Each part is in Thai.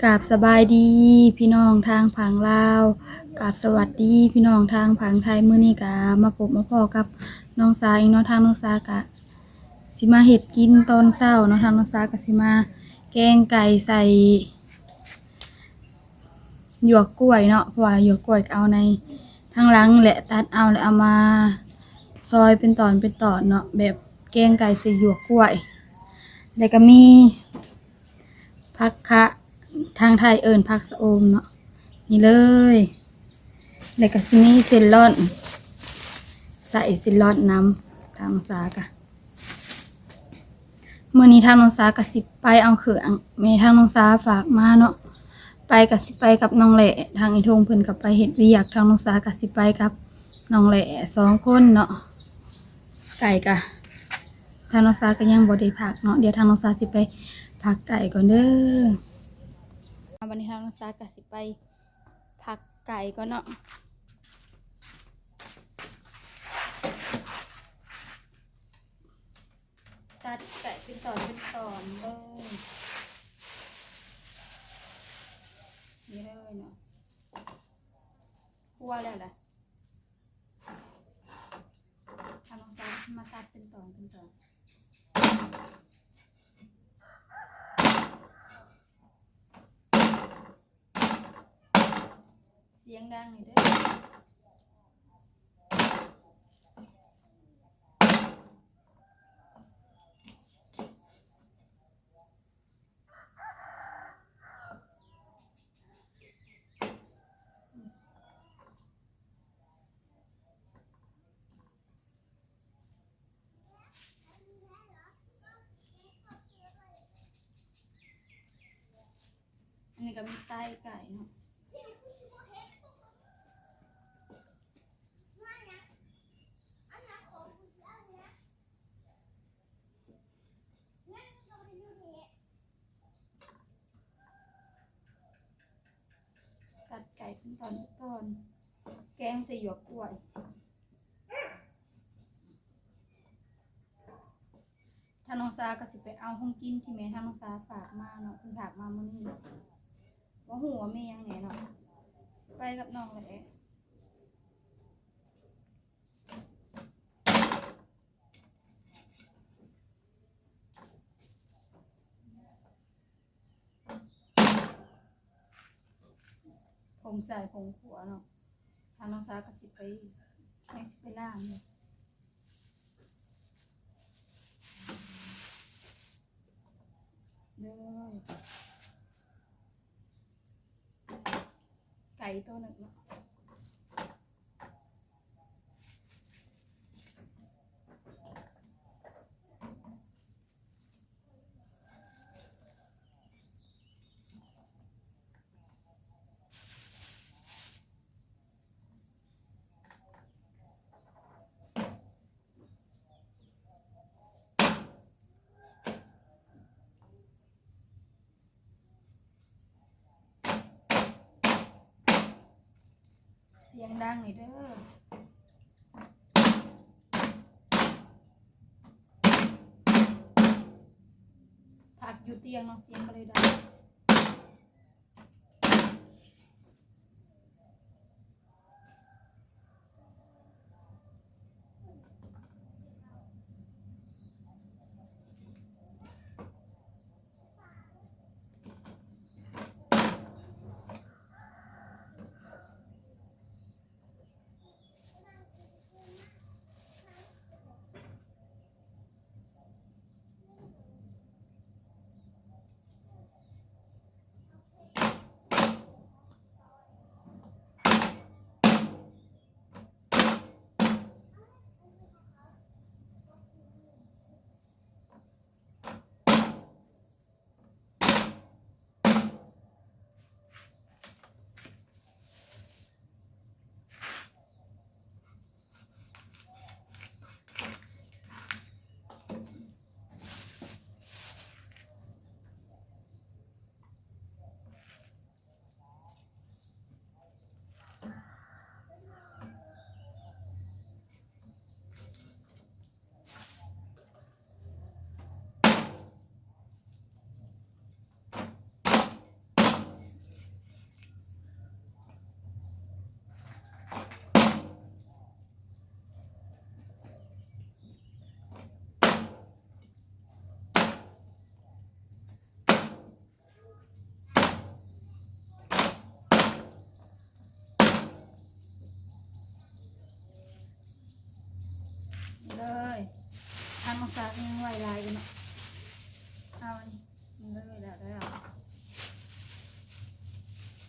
กราบสบายดีพี่น้องทางผังลาวกราบสวัสดีพี่น้องทางผังไทยมื้อนี้กะมาพบมาพอกับน้องสาอีกเนาะทางน้องสากะสิมาเฮ็ดกินตอนเช้าเนาะทางน้องสากะสิมาแกงไก่ใส่หยวกกล้วยเนาะเพราะว่าหยวกกล้วยเอาในทางหลังแหละตัดเอาแล้วเอามาซอยเป็นตอนเนาะแบบแกงไก่ใส่หยวกกล้วยแล้วก็มีผักคะทางไทยเอิ้นผักสะโอมเนาะนี่เลยแล้วก็สิมีเส้นร่อนใส่เส้นร่อนน้ำทางสากะมื้อนี้ทางน้องสากะสิไปเอาเครื่องแม่ทางน้องสาฝากมาเนาะไปกะสิไปกับน้องแหล่ทางไอ้ทงเพิ่นก็ไปเฮ็ดเวียกทางน้องสากะสิไปกับน้องแหล่2คนเนาะไก่กะทางน้องสาก็ยังบ่ได้พักเนาะเดี๋ยวทางน้องสาสิไปพักไก่ก่อนเด้อวันนี้ทางน้องสากะสิไปพักไก่ก่อนเนาะตัดไก่เป็นตอนเลยนี่เลยเนาะคั่วแล้วแหละทำลงไปมาตัดเป็นตอนเสียงดังนี่เด้ออันนี้ก็มีไส้ไก่เนาะตัดไก่เป็นตอนแกงใส่หยวกกล้วยทางน้องซาก็สิไปเอาของกินที่แม่ทางน้องซาฝากมาเนาะเพิ่นฝากมามื้อนี้บ่ฮู้ว่าแม่ยังแหน่เนาะไปกับน้องแหละผมใส่ผงขัวเนาะทางน้องซาก็สิไปให้สิไปล้างเนี่ยเด้อไก่ตัวหนึ่งเนาะเสียงดังนี่เด้อผักอยู่เตียงเนาะเสียงก็เลยดัง สายังไหวลายกันเนาะเอาอันนี้เลยแล้วได้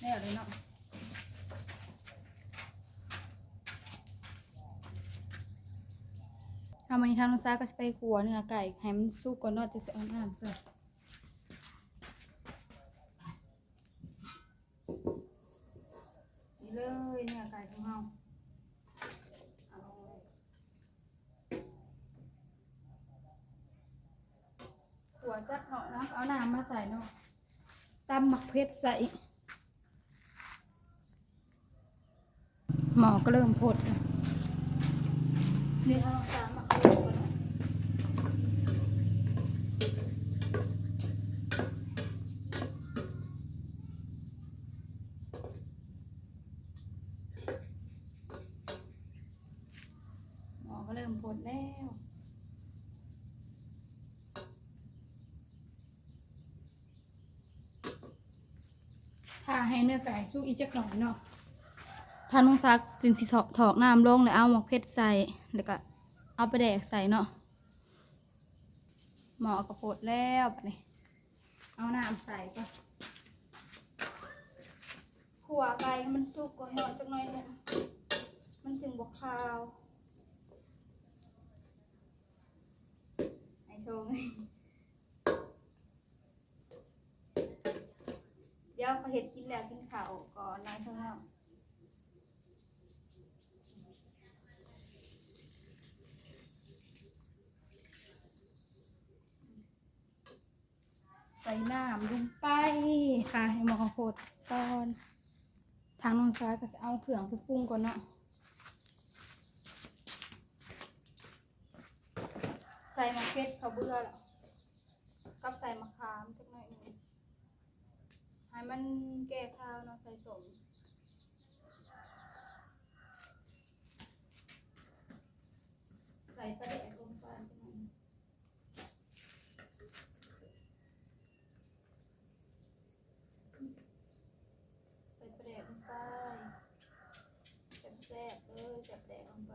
แล้วเลยเนาะเอามันนี้ทางน้องสาก็จะไปขัวเนื้อไก่ให้มันสุกก่อนเนาะจะเอาน้ำใส่นี่เลยเนื้อไก่ของเราเอาลงเลยขัวจัดเนาะนะเอาน้ำมาใส่เนาะตำหมักเพชรใส่หมอก็เริ่มพดนี่เอาตามมาเข้ากันหมอก็เริ่มพดแล้วถ้าให้เนื้อไก่สุกอีกจักหน่อยเนาะท่านต้องซักจึงสิถอกน้ำลงแล้วเอาหมกเพชรใส่แล้วก็เอาไปแดกใส่เนาะหมอกระโปดแล้วแบบนี้เอาน้ำใส่ก็ขั่วไก่ให้มันสุกก่อนเนาะจักหน่อยเนี่ยมันจึงบกคาวไอ้โชงเดี๋ยวเขาเห็ดกินแล้วกินข้าวก่อนนายเท่านั้นใส่น้ำลงไปค่ะให้หมอกระโปดตอนทางน้องซ้ายก็จะเอาเครื่องไปปรุงก่อนเนาะใส่มะเขือเขาเบื่อแล้วกับใส่มะขามสักหน่อยนึงให้มันแก้ข้าวเนาะใส่สมใส่ปลาแดกลงไปจังหน่อยใส่ปลาแดกลงไปแซ่บๆเลยใส่ปลาแดกลงไป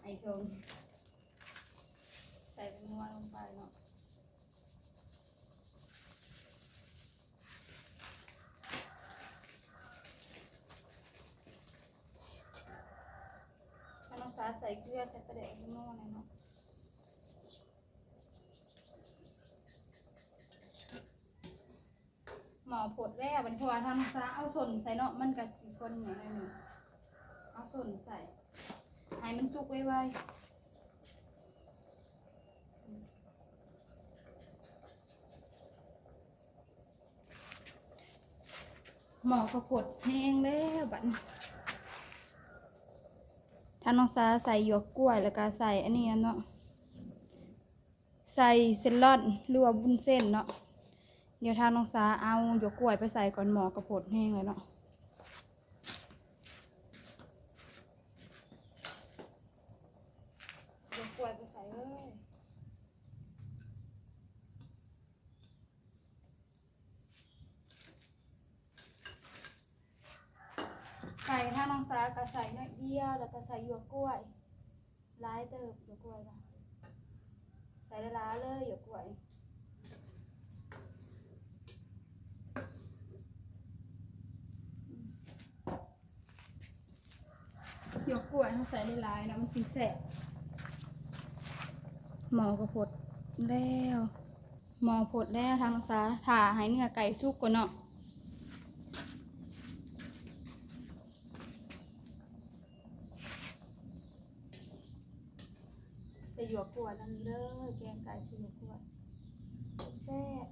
ไอ้ตรงใส่เป็นนัวลงไปเนาะถ้าน้องสาใส่เกลือใส่ปลาแดกเป็นนัวหน่อยเนาะหมอผดแล้วเป็นเพราะว่าถ้าน้องสาเอาส่วนใส่เนาะมันกับสีคนอย่างไรหนึ่งเอาส่วนใส่ให้มันสุกไวๆหมอก็กดแห้งแล้วบัดถ้าน้องสาใส่หยวกกล้วยแล้วก็ใส่อันนี้เนาะใส่เซลล่อนหรือว่าวุ้นเส้นเนาะเดี๋ยวถ้าน้องสาเอาหยวกกล้วยไปใส่ก่อนหมอกระปดแห้งเลยเนาะหยวกกล้วยไปใส่เลยไก่ถ้าน้องสาก็ใส่น้อยเดียวแล้วก็ใส่หยวกกล้วยร้ายเติบหยวกกล้วยค่ะใส่ละล้าเลยหยวกกล้วยหยวกกล้วยเขาใส่ละล้านะมันกินแสบหมอกระปดแล้วหมอผดแล้วทางน้องสาถ่าให้เนื้อไก่สุกก่อนเนาะใส่หยวกกล้วยนั่นเลยแกงไก่ใส่หยวกกล้วยแซ่บ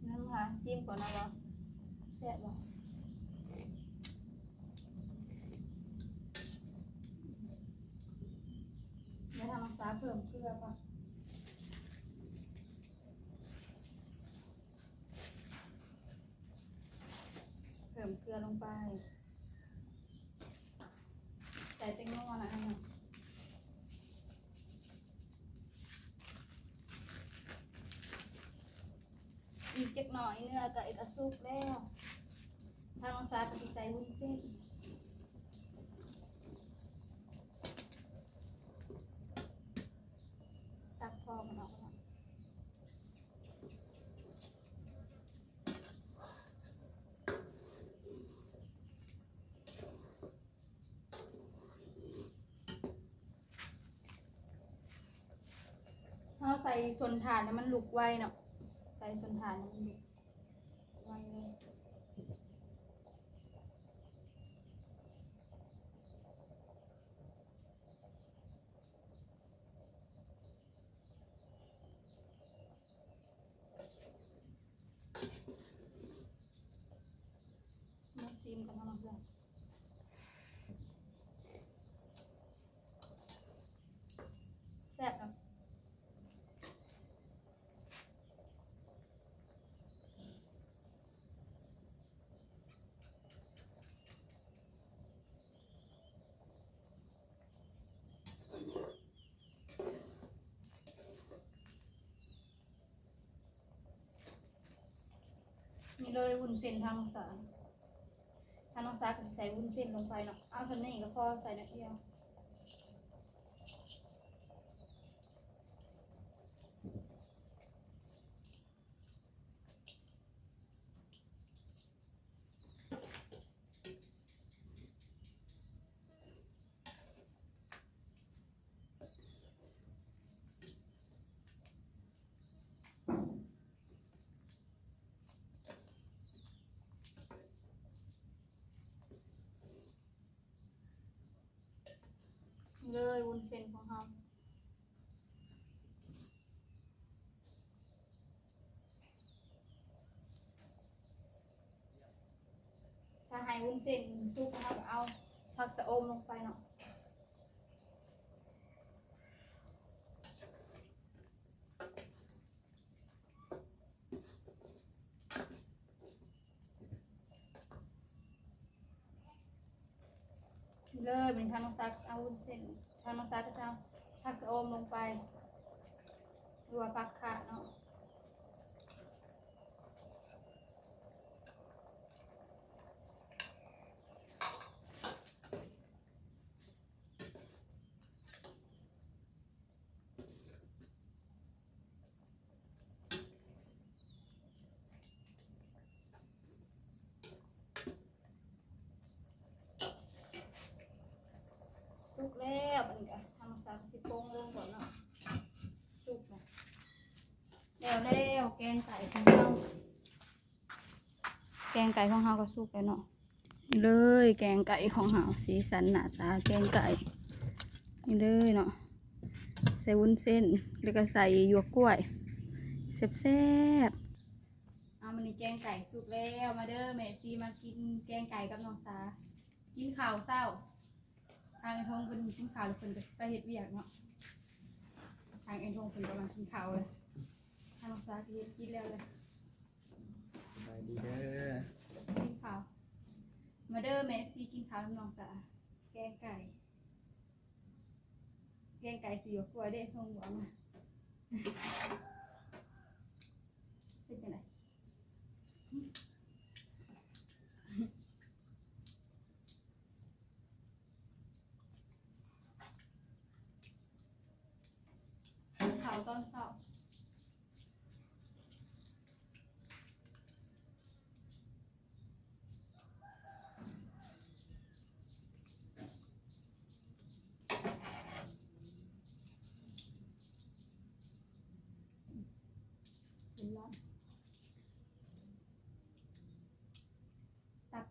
น้ำหาซิมก่อนนะวะแซ่บบ่เดี๋ยวทางน้องสาเพิ่มเกลือก่อนเพิ่มเกลือลงไป ส่แตงโมนะอันนั้นอีกจักหน่อยเนื้อก็จะสุกแล้วทางน้องสาก็สิใส่วุ้นเส้นตักพอมันออกแล้วเราใส่ส่วนฐานมันลุกไวเนาะใส่ส่วนฐานมันลุกไวเลยมาชิมกันทำอะไรแซ่บเนาะนี่เลยวุ้นเส้นทางน้องสาก็ใส่วุ้นเส้นลงไปเนาะเอาส่วนนี้ก็พอใส่นิดเดียวเลยวุ้นเส้นของเราถ้าให้วุ้นเส้นสุกเราก็เอาผักสะอมลงไปเนาะเลยเป็นทางน้องซักเอาวุ้นเส้นทางน้องซักก็จะเอาผักสะอมลงไปหรือว่าผักขาเนาะสุกแล้วมันก็ทางน้องซักสิโป่งลงก่อนเนาะสุกนะแล้วแกงไก่ของเราก็สุกแล้วเนาะเลยแกงไก่ของเราสีสันหน้าตาแกงไก่นี่เลยเนาะใส่วุ้นเส้นแล้วก็ใส่หยวกกล้วยแซ่บๆเอามันนี่แกงไก่สุกแล้วมาเด้อแม่ซีมากินแกงไก่กับน้องสากินข้าวเช้าทางไอ้ทงเพิ่นกินข้าวแล้วเพิ่นก็ไปเฮ็ดเวียกเนาะทางไอ้ทงเพิ่นกำลังกินข้าวเลยทางน้องสาก็เฮ็ดกินแล้วเลย สบายดีเด้อ กินข้าวมาเด้อแม่ซีกินข้าวน้องสาแกงไก่สีหยวกกล้วยเด้ทงหวานมาเป็นจังไดข้าวตอนเช้าสิร้อนตับ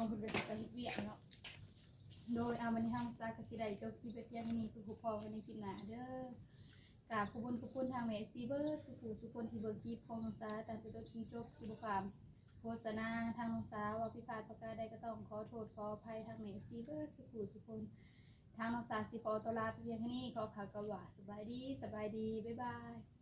คนก็จะเฮ็ดเวียกเนาะโดยเอามันในห้องซากสิได้จบที่เพียงเท่านี้คือผู้พอกันในคลิปหน้าเด้อกราบขอบคุณทางแม่ซีเบอร์สุคนที่เบิ่งคลิปของน้องสาตั้งแต่ต้นจนจบคือบ่ความโฆษณาทางน้องสาว่าผิดพลาดประการใดก็ต้องขอโทษขออภัยทางแม่ซีเบอร์สุคนทางน้องสาสิขอตัวลาไปเพียงแค่นี้ขอกล่าวคำว่าสบายดีบ๊ายบาย